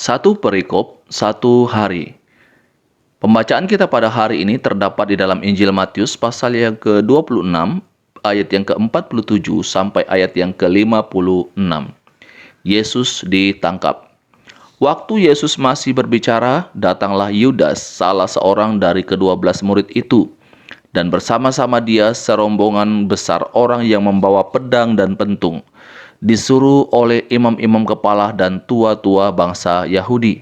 Satu perikop, satu hari. Pembacaan kita pada hari ini terdapat di dalam Injil Matius pasal yang ke-26, ayat yang ke-47 sampai ayat yang ke-56. Yesus ditangkap. Waktu Yesus masih berbicara, datanglah Yudas, salah seorang dari ke-12 murid itu. Dan bersama-sama dia serombongan besar orang yang membawa pedang dan pentung, disuruh oleh imam-imam kepala dan tua-tua bangsa Yahudi.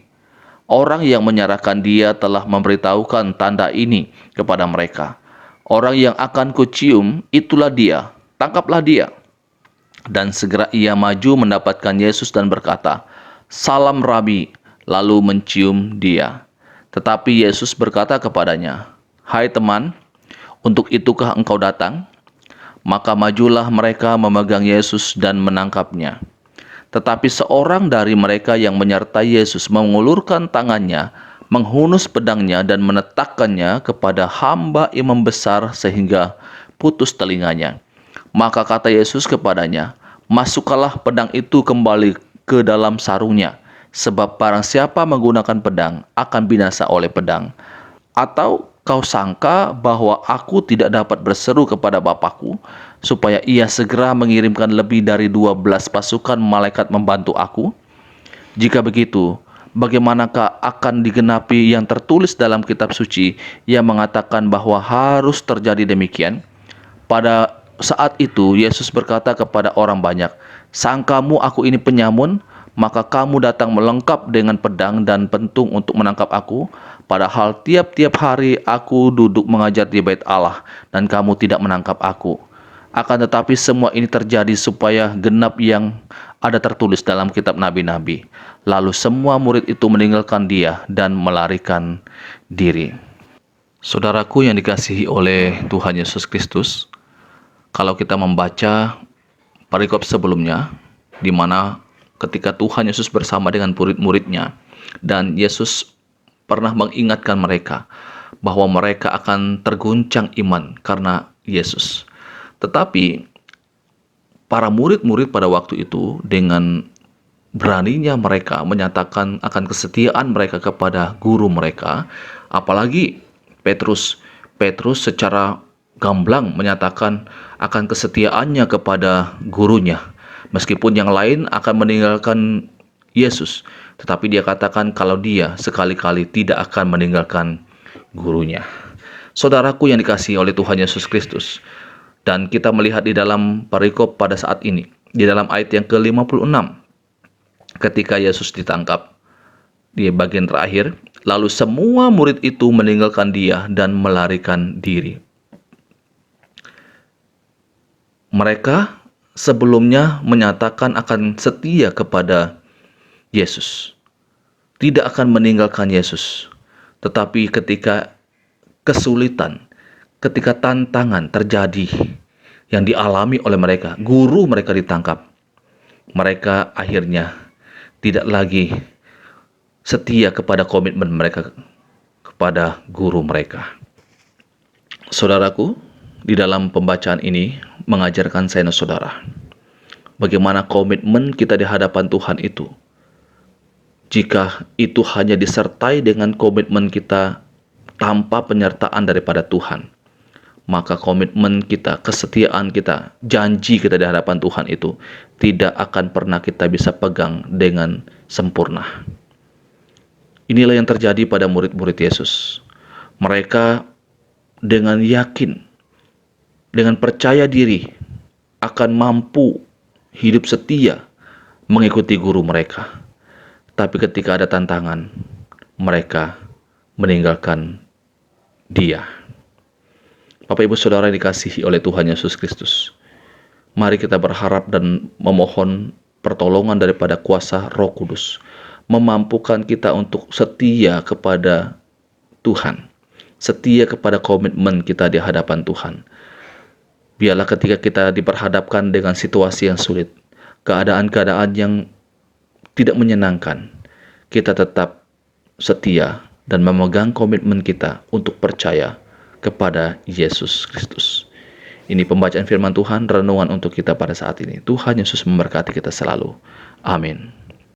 Orang yang menyerahkan dia telah memberitahukan tanda ini kepada mereka. Orang yang akan kucium, itulah dia, tangkaplah dia. Dan segera ia maju mendapatkan Yesus dan berkata, "Salam Rabi," lalu mencium dia. Tetapi Yesus berkata kepadanya, "Hai teman, untuk itukah engkau datang?" Maka majulah mereka memegang Yesus dan menangkapnya. Tetapi seorang dari mereka yang menyertai Yesus mengulurkan tangannya, menghunus pedangnya dan menetakkannya kepada hamba imam besar sehingga putus telinganya. Maka kata Yesus kepadanya, "Masukkanlah pedang itu kembali ke dalam sarungnya, sebab barang siapa menggunakan pedang akan binasa oleh pedang. Atau kau sangka bahwa aku tidak dapat berseru kepada Bapakku, supaya ia segera mengirimkan lebih dari 12 pasukan malaikat membantu aku? Jika begitu, bagaimanakah akan digenapi yang tertulis dalam kitab suci yang mengatakan bahwa harus terjadi demikian?" Pada saat itu Yesus berkata kepada orang banyak, "Sangkamu aku ini penyamun? Maka kamu datang melengkap dengan pedang dan pentung untuk menangkap aku, padahal tiap-tiap hari aku duduk mengajar di bait Allah dan kamu tidak menangkap aku. Akan tetapi semua ini terjadi supaya genap yang ada tertulis dalam kitab nabi-nabi." Lalu semua murid itu meninggalkan dia dan melarikan diri. Saudaraku yang dikasihi oleh Tuhan Yesus Kristus, kalau kita membaca perikop sebelumnya, di mana ketika Tuhan Yesus bersama dengan murid-muridnya, dan Yesus pernah mengingatkan mereka bahwa mereka akan terguncang iman karena Yesus. Tetapi para murid-murid pada waktu itu dengan beraninya mereka menyatakan akan kesetiaan mereka kepada guru mereka, apalagi Petrus. Petrus secara gamblang menyatakan akan kesetiaannya kepada gurunya. Meskipun yang lain akan meninggalkan Yesus, tetapi dia katakan kalau dia sekali-kali tidak akan meninggalkan gurunya. Saudaraku yang dikasihi oleh Tuhan Yesus Kristus, dan kita melihat di dalam perikop pada saat ini, di dalam ayat yang ke-56, ketika Yesus ditangkap, di bagian terakhir, lalu semua murid itu meninggalkan dia dan melarikan diri. Mereka sebelumnya menyatakan akan setia kepada Yesus, tidak akan meninggalkan Yesus. Tetapi ketika kesulitan, ketika tantangan terjadi yang dialami oleh mereka, guru mereka ditangkap, mereka akhirnya tidak lagi setia kepada komitmen mereka kepada guru mereka. Saudaraku, di dalam pembacaan ini mengajarkan saya dan saudara bagaimana komitmen kita di hadapan Tuhan itu. Jika itu hanya disertai dengan komitmen kita tanpa penyertaan daripada Tuhan, maka komitmen kita, kesetiaan kita, janji kita di hadapan Tuhan itu tidak akan pernah kita bisa pegang dengan sempurna. Inilah yang terjadi pada murid-murid Yesus. Mereka dengan yakin, dengan percaya diri akan mampu hidup setia mengikuti guru mereka. Tapi ketika ada tantangan, mereka meninggalkan dia. Bapak Ibu Saudara yang dikasihi oleh Tuhan Yesus Kristus, mari kita berharap dan memohon pertolongan daripada kuasa Roh Kudus, memampukan kita untuk setia kepada Tuhan, setia kepada komitmen kita di hadapan Tuhan. Biarlah ketika kita diperhadapkan dengan situasi yang sulit, keadaan-keadaan yang tidak menyenangkan, kita tetap setia dan memegang komitmen kita untuk percaya kepada Yesus Kristus. Ini pembacaan firman Tuhan, renungan untuk kita pada saat ini. Tuhan Yesus memberkati kita selalu. Amin.